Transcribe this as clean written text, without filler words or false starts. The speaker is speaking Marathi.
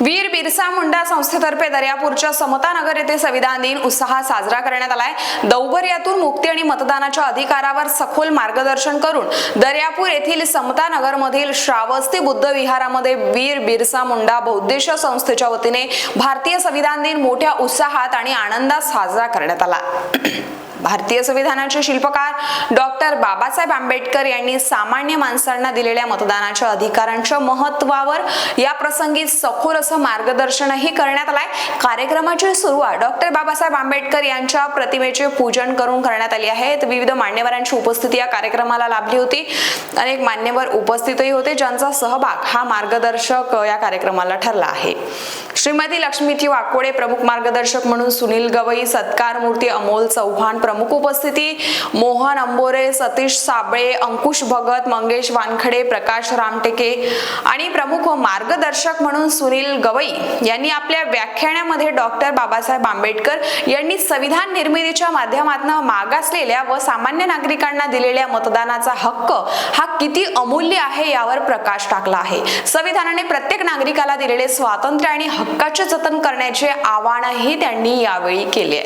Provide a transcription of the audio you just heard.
वीर बिरसा मुंडा संस्थेतर्फे दर्यापूरच्या समता नगर येथे संविधान दिन उत्साहात साजरा करण्यात आलाय। दौर्बर्यातून मुक्ती आणि मतदानाच्या अधिकारावर सखोल मार्गदर्शन करून दर्यापूर येथील समता नगर मधील श्रावस्ती बुद्ध विहारामध्ये वीर बिरसा मुंडा बौद्धिस्ट संस्थेच्या वतीने भारतीय संविधान दिन मोठ्या उत्साहात आणि आनंदात साजरा करण्यात आला। भारतीय संविधानाचे शिल्पकार डॉक्टर बाबासाहेब आंबेडकर यांनी सामान्य माणसांना दिलेल्या मतदानाच्या अधिकारांच्या महत्त्वावर या प्रसंगी सखोल असं मार्गदर्शनही करण्यात आलंय। कार्यक्रमाची सुरुवात डॉक्टर बाबासाहेब आंबेडकर यांच्या प्रतिमेचे पूजन करून करण्यात आली आहे। विविध मान्यवरांची उपस्थिती या कार्यक्रमाला लाभली होती। अनेक मान्यवर उपस्थितही होते, ज्यांचा सहभाग हा मार्गदर्शक या कार्यक्रमाला ठरला आहे। श्रीमती लक्ष्मीजी वाकोडे प्रमुख मार्गदर्शक म्हणून, सुनील गवई सत्कार मूर्ती अमोल चव्हाण प्रमुख उपस्थिती, मोहन अंबोरे, सतीश साबळे, अंकुश भगत, मंगेश वानखडे, प्रकाश रामटेके आणि प्रमुख मार्गदर्शक म्हणून सुनील गवई यांनी आपल्या व्याख्यानामध्ये डॉक्टर बाबासाहेब आंबेडकर यांनी संविधान निर्मितीच्या माध्यमातून मागासलेल्या व सामान्य नागरिकांना दिलेल्या मतदानाचा हक्क हा किती अमूल्य आहे यावर प्रकाश टाकला आहे। संविधानाने प्रत्येक नागरिकाला दिलेले स्वातंत्र्य आणि हक्काचे जतन करण्याचे आवाहनही त्यांनी यावेळी केले।